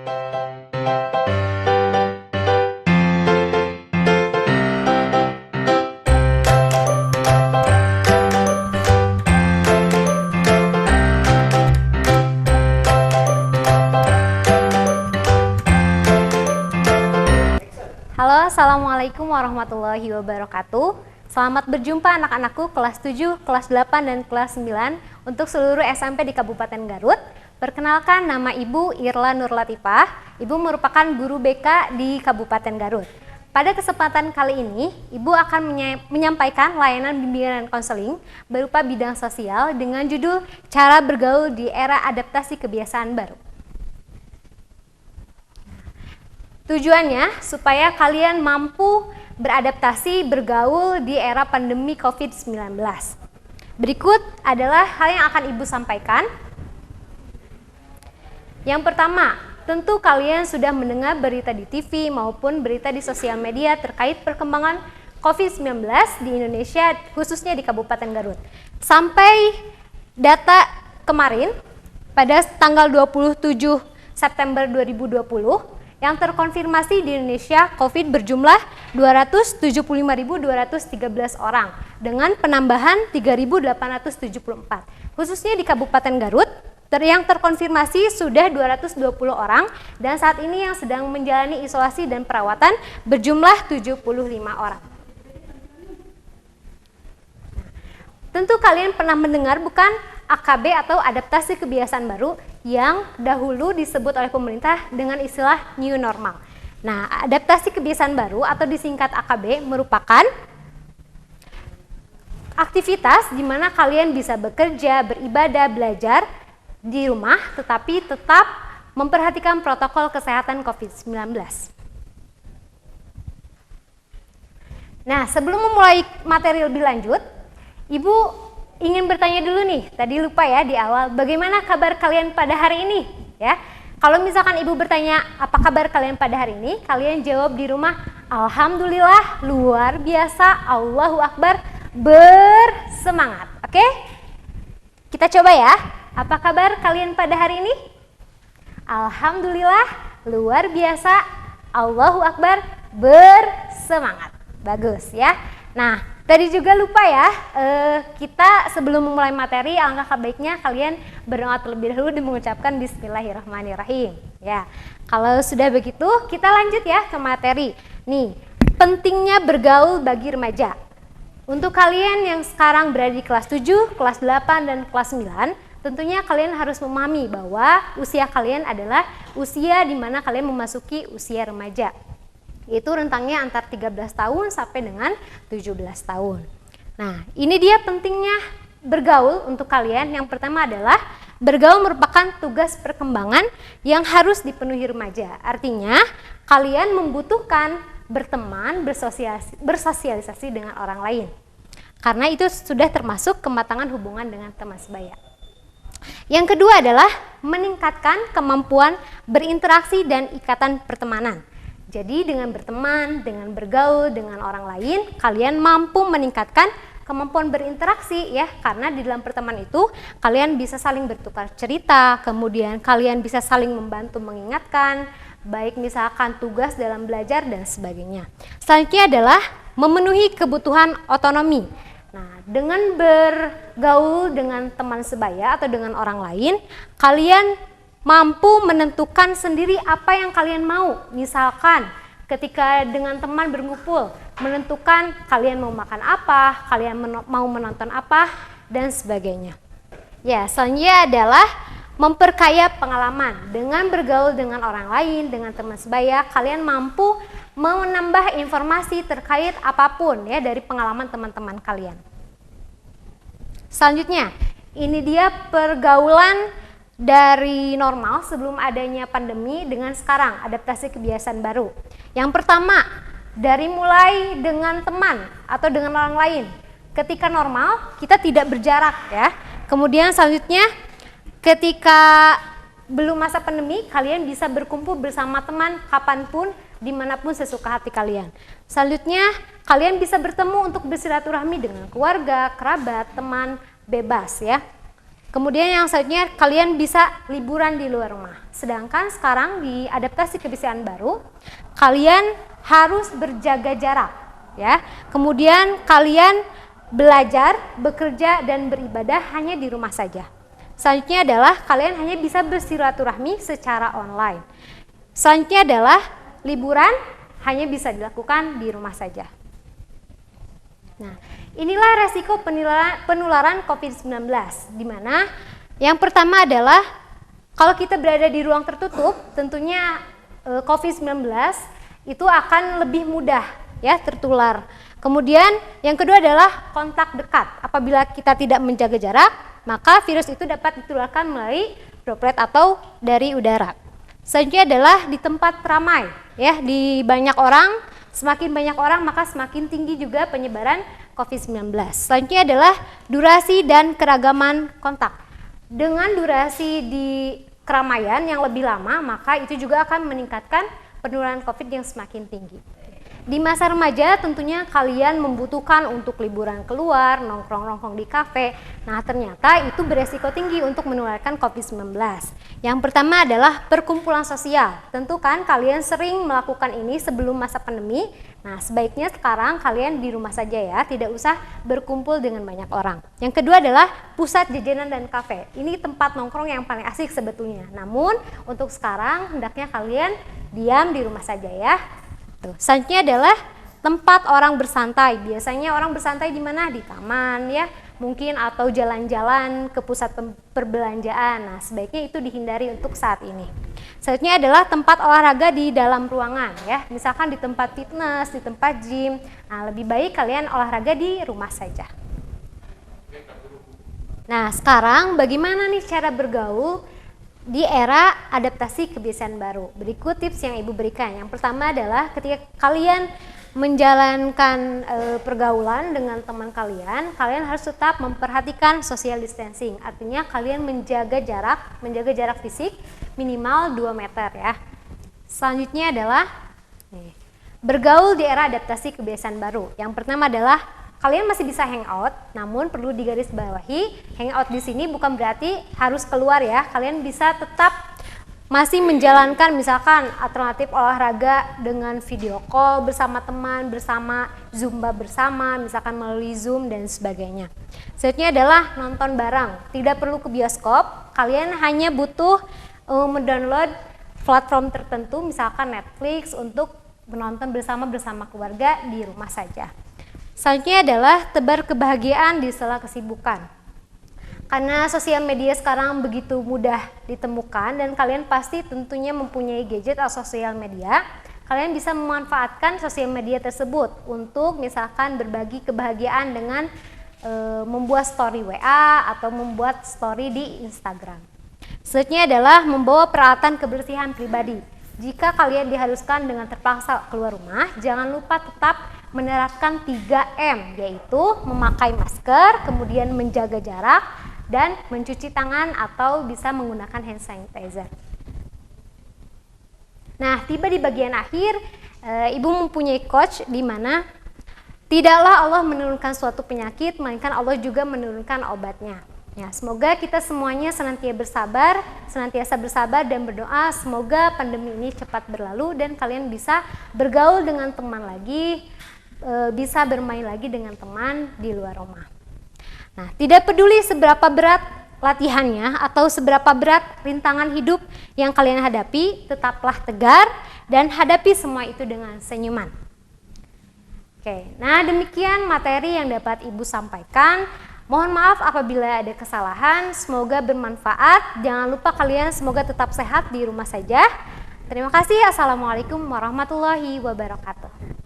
Halo, Assalamualaikum warahmatullahi wabarakatuh. Selamat berjumpa anak-anakku kelas 7, kelas 8, dan kelas 9 untuk seluruh SMP di Kabupaten Garut. Perkenalkan, nama Ibu Irla Nurlatifah. Ibu merupakan guru BK di Kabupaten Garut. Pada kesempatan kali ini, Ibu akan menyampaikan layanan bimbingan dan konseling berupa bidang sosial dengan judul Cara Bergaul di Era Adaptasi Kebiasaan Baru. Tujuannya supaya kalian mampu beradaptasi bergaul di era pandemi COVID-19. Berikut adalah hal yang akan Ibu sampaikan. Yang pertama, tentu kalian sudah mendengar berita di TV maupun berita di sosial media terkait perkembangan COVID-19 di Indonesia, khususnya di Kabupaten Garut. Sampai data kemarin, pada tanggal 27 September 2020, yang terkonfirmasi di Indonesia COVID berjumlah 275.213 orang dengan penambahan 3.874. Khususnya di Kabupaten Garut, yang terkonfirmasi sudah 220 orang dan saat ini yang sedang menjalani isolasi dan perawatan berjumlah 75 orang. Tentu kalian pernah mendengar bukan AKB atau adaptasi kebiasaan baru yang dahulu disebut oleh pemerintah dengan istilah new normal. Nah, adaptasi kebiasaan baru atau disingkat AKB merupakan aktivitas di mana kalian bisa bekerja, beribadah, belajar di rumah tetapi tetap memperhatikan protokol kesehatan COVID-19. Nah, sebelum memulai materi lebih lanjut, Ibu ingin bertanya dulu nih, tadi lupa ya di awal, bagaimana kabar kalian pada hari ini? Ya, kalau misalkan Ibu bertanya apa kabar kalian pada hari ini, kalian jawab di rumah, Alhamdulillah, luar biasa, Allahu Akbar, bersemangat. Oke? Kita coba ya, apa kabar kalian pada hari ini? Alhamdulillah, luar biasa, Allahu Akbar, bersemangat. Bagus ya. Nah, tadi juga lupa ya, kita sebelum memulai materi, alangkah baiknya kalian berdoa terlebih dahulu dan mengucapkan Bismillahirrahmanirrahim. Ya, kalau sudah begitu, kita lanjut ya ke materi. Nih, pentingnya bergaul bagi remaja. Untuk kalian yang sekarang berada di kelas 7, kelas 8, dan kelas 9, tentunya kalian harus memahami bahwa usia kalian adalah usia di mana kalian memasuki usia remaja. Itu rentangnya antara 13 tahun sampai dengan 17 tahun. Nah, ini dia pentingnya bergaul untuk kalian. Yang pertama adalah bergaul merupakan tugas perkembangan yang harus dipenuhi remaja. Artinya, kalian membutuhkan berteman, bersosialisasi dengan orang lain. Karena itu sudah termasuk kematangan hubungan dengan teman sebaya. Yang kedua adalah meningkatkan kemampuan berinteraksi dan ikatan pertemanan. Jadi dengan berteman, dengan bergaul dengan orang lain, kalian mampu meningkatkan kemampuan berinteraksi ya, karena di dalam pertemanan itu kalian bisa saling bertukar cerita, kemudian kalian bisa saling membantu mengingatkan, baik misalkan tugas dalam belajar dan sebagainya. Selanjutnya adalah memenuhi kebutuhan otonomi. Nah, dengan bergaul dengan teman sebaya atau dengan orang lain, kalian mampu menentukan sendiri apa yang kalian mau. Misalkan ketika dengan teman berkumpul, menentukan kalian mau makan apa, kalian mau menonton apa, dan sebagainya. Ya, selanjutnya adalah memperkaya pengalaman. Dengan bergaul dengan orang lain, dengan teman sebaya, kalian mampu menambah informasi terkait apapun ya dari pengalaman teman-teman kalian. Selanjutnya, ini dia pergaulan dari normal sebelum adanya pandemi dengan sekarang, adaptasi kebiasaan baru. Yang pertama, dari mulai dengan teman atau dengan orang lain. Ketika normal, kita tidak berjarak ya. Kemudian selanjutnya, ketika belum masa pandemi, kalian bisa berkumpul bersama teman kapanpun, dimanapun sesuka hati kalian. Selanjutnya, kalian bisa bertemu untuk bersilaturahmi dengan keluarga, kerabat, teman, bebas ya. Kemudian yang selanjutnya kalian bisa liburan di luar rumah. Sedangkan sekarang di adaptasi kebiasaan baru, kalian harus berjaga jarak ya. Kemudian kalian belajar, bekerja dan beribadah hanya di rumah saja. Selanjutnya adalah kalian hanya bisa bersilaturahmi secara online. Selanjutnya adalah liburan hanya bisa dilakukan di rumah saja. Nah, inilah resiko penularan COVID-19, di mana yang pertama adalah kalau kita berada di ruang tertutup, tentunya COVID-19 itu akan lebih mudah ya tertular. Kemudian yang kedua adalah kontak dekat. Apabila kita tidak menjaga jarak, maka virus itu dapat ditularkan melalui droplet atau dari udara. Selanjutnya adalah di tempat ramai, ya, di banyak orang. Semakin banyak orang maka semakin tinggi juga penyebaran COVID-19. Selanjutnya adalah durasi dan keragaman kontak. Dengan durasi di keramaian yang lebih lama, maka itu juga akan meningkatkan penularan COVID yang semakin tinggi. Di masa remaja tentunya kalian membutuhkan untuk liburan keluar, nongkrong-nongkrong di kafe. Nah, ternyata itu beresiko tinggi untuk menularkan COVID-19. Yang pertama adalah perkumpulan sosial. Tentu kan kalian sering melakukan ini sebelum masa pandemi. Nah, sebaiknya sekarang kalian di rumah saja ya, tidak usah berkumpul dengan banyak orang. Yang kedua adalah pusat jajanan dan kafe. Ini tempat nongkrong yang paling asik sebetulnya. Namun, untuk sekarang hendaknya kalian diam di rumah saja ya. Tuh. Selanjutnya adalah tempat orang bersantai. Biasanya orang bersantai di mana? Di taman ya, mungkin atau jalan-jalan ke pusat perbelanjaan. Nah, sebaiknya itu dihindari untuk saat ini. Selanjutnya adalah tempat olahraga di dalam ruangan ya. Misalkan di tempat fitness, di tempat gym. Nah, lebih baik kalian olahraga di rumah saja. Nah, sekarang bagaimana nih cara bergaul di era adaptasi kebiasaan baru? Berikut tips yang Ibu berikan. Yang pertama adalah ketika kalian menjalankan pergaulan dengan teman kalian, kalian harus tetap memperhatikan social distancing. Artinya kalian menjaga jarak fisik minimal 2 meter ya. Selanjutnya adalah bergaul di era adaptasi kebiasaan baru. Yang pertama adalah kalian masih bisa hangout, namun perlu digarisbawahi, hangout di sini bukan berarti harus keluar ya. Kalian bisa tetap masih menjalankan misalkan alternatif olahraga dengan video call bersama teman, bersama Zumba bersama, misalkan melalui Zoom dan sebagainya. Selanjutnya adalah nonton bareng. Tidak perlu ke bioskop, kalian hanya butuh mendownload platform tertentu, misalkan Netflix, untuk menonton bersama keluarga di rumah saja. Selanjutnya adalah tebar kebahagiaan di sela kesibukan. Karena sosial media sekarang begitu mudah ditemukan dan kalian pasti tentunya mempunyai gadget atau sosial media, kalian bisa memanfaatkan sosial media tersebut untuk misalkan berbagi kebahagiaan dengan membuat story WA atau membuat story di Instagram. Selanjutnya adalah membawa peralatan kebersihan pribadi. Jika kalian diharuskan dengan terpaksa keluar rumah, jangan lupa tetap menerapkan 3M, yaitu memakai masker, kemudian menjaga jarak, dan mencuci tangan atau bisa menggunakan hand sanitizer. Nah, tiba di bagian akhir, Ibu mempunyai coach di mana tidaklah Allah menurunkan suatu penyakit, melainkan Allah juga menurunkan obatnya. Ya, semoga kita semuanya senantiasa bersabar dan berdoa semoga pandemi ini cepat berlalu dan kalian bisa bergaul dengan teman lagi, bisa bermain lagi dengan teman di luar rumah. Nah, tidak peduli seberapa berat latihannya atau seberapa berat rintangan hidup yang kalian hadapi, tetaplah tegar dan hadapi semua itu dengan senyuman. Oke, nah demikian materi yang dapat Ibu sampaikan. Mohon maaf apabila ada kesalahan, semoga bermanfaat. Jangan lupa kalian semoga tetap sehat di rumah saja. Terima kasih. Assalamualaikum warahmatullahi wabarakatuh.